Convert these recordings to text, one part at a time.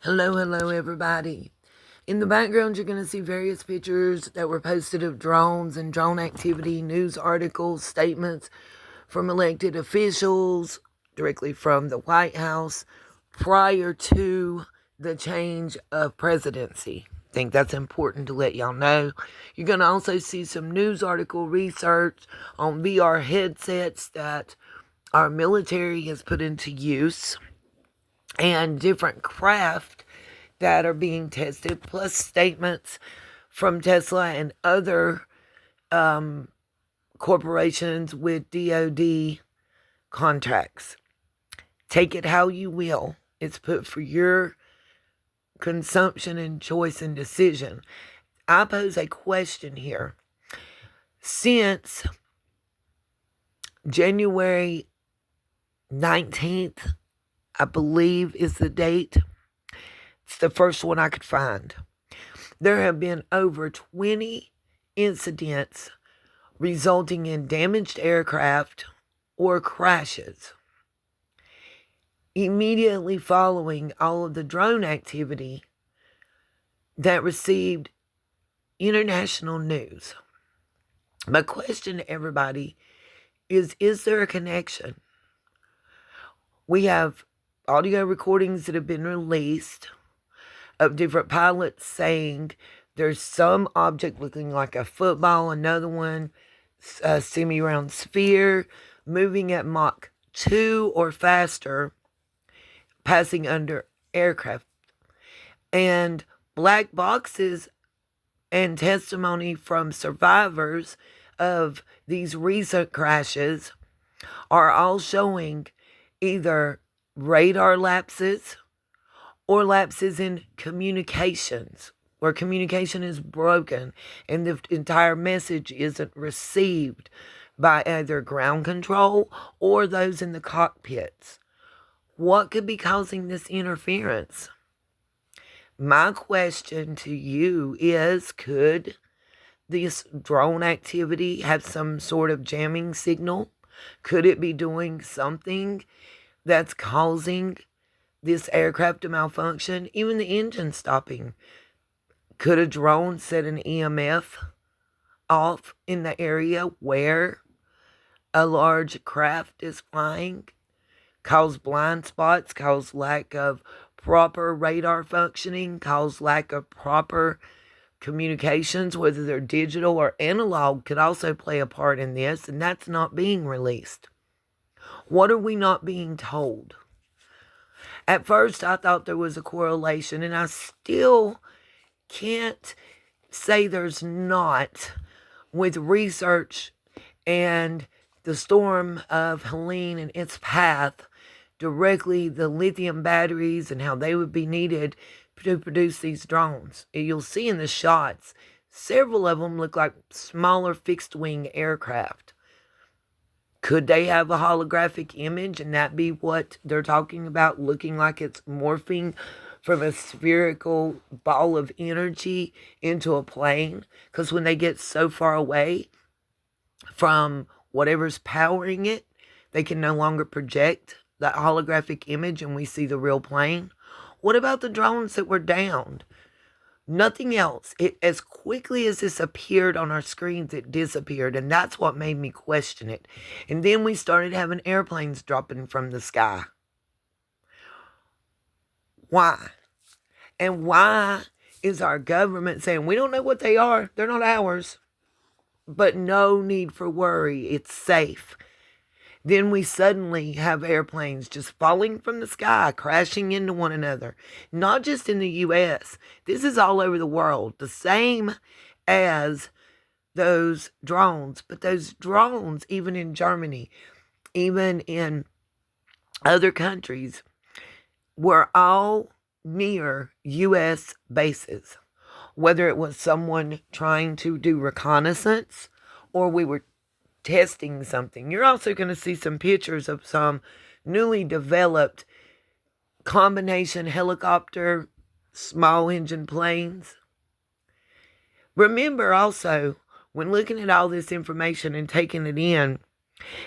Hello, everybody. In the background, you're going to see various pictures that were posted of drones and drone activity, news articles, statements from elected officials directly from the White House prior to the change of presidency. I think that's important to let y'all know. You're going to also see some news article research on VR headsets that our military has put into use and different craft that are being tested, plus statements from Tesla and other corporations with DoD contracts. Take it how you will. It's put for your consumption and choice and decision. I pose a question here. Since January 19th, I believe is the date. It's the first one I could find. There have been over 20 incidents resulting in damaged aircraft or crashes. Immediately following all of the drone activity that received international news. My question to everybody is there a connection? We have audio recordings that have been released of different pilots saying there's some object looking like a football, another one a semi-round sphere, moving at Mach 2 or faster, passing under aircraft. And black boxes and testimony from survivors of these recent crashes are all showing either radar lapses or lapses in communications, where communication is broken and the entire message isn't received by either ground control or those in the cockpits. What could be causing this interference? My question to you is, could this drone activity have some sort of jamming signal? Could it be doing something that's causing this aircraft to malfunction? Even the engine stopping. Could a drone set an EMF off in the area where a large craft is flying? Cause blind spots, cause lack of proper radar functioning, cause lack of proper communications, whether they're digital or analog, could also play a part in this, and that's not being released. What are we not being told? At first, I thought there was a correlation, and I still can't say there's not, with research and the storm of Helene and its path, directly the lithium batteries and how they would be needed to produce these drones. You'll see in the shots, several of them look like smaller fixed-wing aircraft. Could they have a holographic image and that be what they're talking about, looking like it's morphing from a spherical ball of energy into a plane? Because when they get so far away from whatever's powering it, they can no longer project that holographic image and we see the real plane. What about the drones that were downed? Nothing else. As quickly as this appeared on our screens, it disappeared, and that's what made me question it. And then we started having airplanes dropping from the sky. Why? And why is our government saying, we don't know what they are, they're not ours, but no need for worry, it's safe? Then we suddenly have airplanes just falling from the sky, crashing into one another. Not just in the U.S. This is all over the world. The same as those drones. But those drones, even in Germany, even in other countries, were all near U.S. bases. Whether it was someone trying to do reconnaissance or we were testing something. You're also going to see some pictures of some newly developed combination helicopter, small engine planes. Remember also, when looking at all this information and taking it in,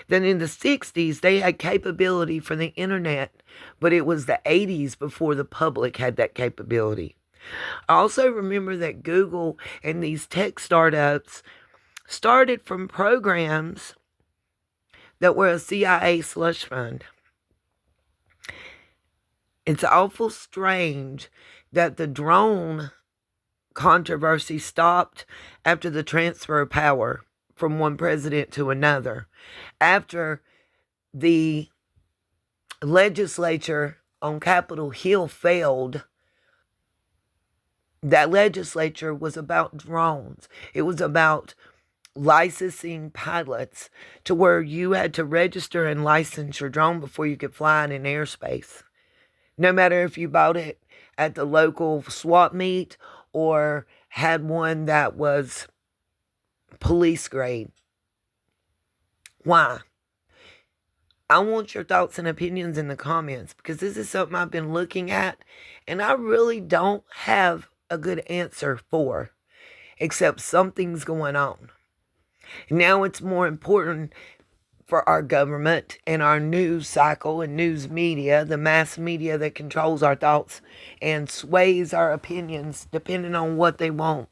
Then in the 60s, they had capability for the internet, but it was the 80s before the public had that capability. I also remember that Google and these tech startups started from programs that were a CIA slush fund. It's awful strange that the drone controversy stopped after the transfer of power from one president to another. After the legislature on Capitol Hill failed, that legislature was about drones. It was about licensing pilots to where you had to register and license your drone before you could fly in airspace. No matter if you bought it at the local swap meet or had one that was police grade. Why? I want your thoughts and opinions in the comments, because this is something I've been looking at and I really don't have a good answer for, except something's going on. Now it's more important for our government and our news cycle and news media, the mass media that controls our thoughts and sways our opinions depending on what they want,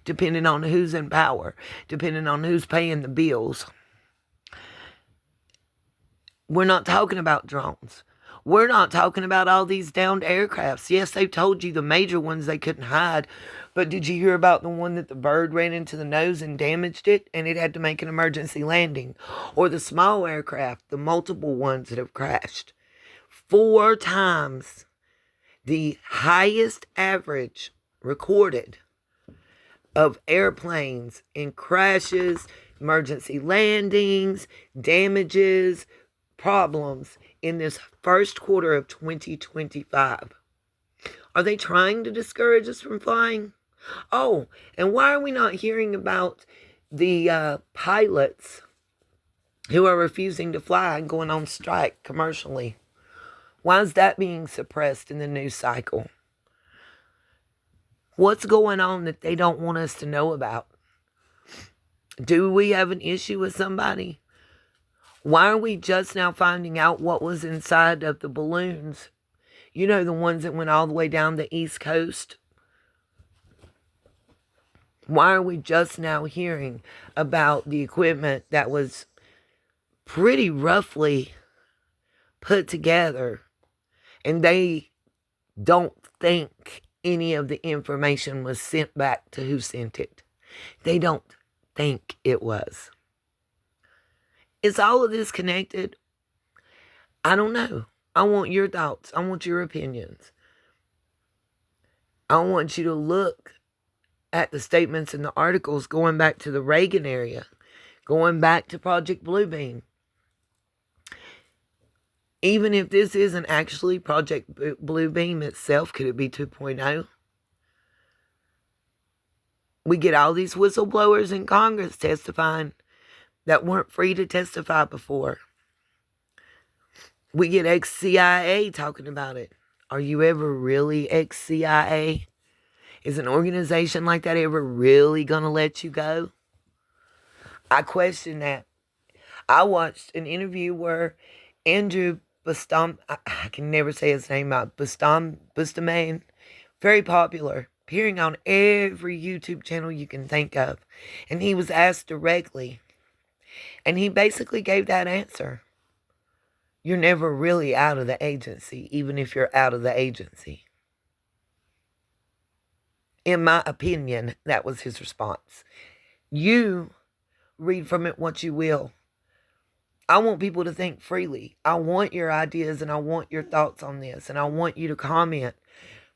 depending on who's in power, depending on who's paying the bills. We're not talking about drones. We're not talking about all these downed aircrafts. Yes, they've told you the major ones they couldn't hide, but did you hear about the one that the bird ran into the nose and damaged it and it had to make an emergency landing? Or the small aircraft, the multiple ones that have crashed? 4 times the highest average recorded of airplanes in crashes, emergency landings, damages, problems in this first quarter of 2025. Are they trying to discourage us from flying? Oh, and why are we not hearing about the pilots who are refusing to fly and going on strike commercially? Why is that being suppressed in the news cycle? What's going on that they don't want us to know about? Do we have an issue with somebody? Why are we just now finding out what was inside of the balloons? You know, the ones that went all the way down the East Coast? Why are we just now hearing about the equipment that was pretty roughly put together and they don't think any of the information was sent back to who sent it? They don't think it was. Is all of this connected? I don't know. I want your thoughts. I want your opinions. I want you to look at the statements in the articles going back to the Reagan area, going back to Project Bluebeam. Even if this isn't actually Project Bluebeam itself, could it be 2.0? We get all these whistleblowers in Congress testifying that weren't free to testify before. We get ex-CIA talking about it. Are you ever really ex-CIA? Is an organization like that ever really going to let you go? I question that. I watched an interview where Andrew Bustam, I can never say his name out, Bustamante, very popular, appearing on every YouTube channel you can think of. And he was asked directly, and he basically gave that answer. You're never really out of the agency, even if you're out of the agency. In my opinion, that was his response. You read from it what you will. I want people to think freely. I want your ideas and I want your thoughts on this. And I want you to comment.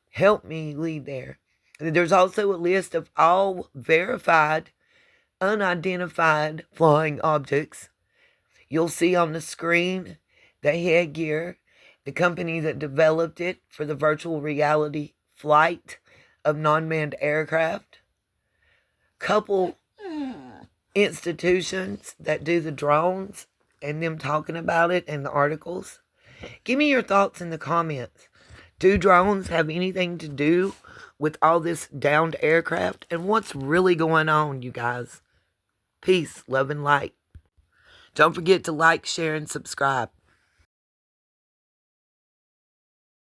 Help me lead there. There's also a list of all verified, unidentified flying objects. You'll see on the screen the headgear, the company that developed it for the virtual reality flight of non-manned aircraft. Couple institutions that do the drones and them talking about it in the articles. Give me your thoughts in the comments. Do drones have anything to do with all this downed aircraft? And what's really going on, you guys? Peace, love, and light. Don't forget to like, share, and subscribe.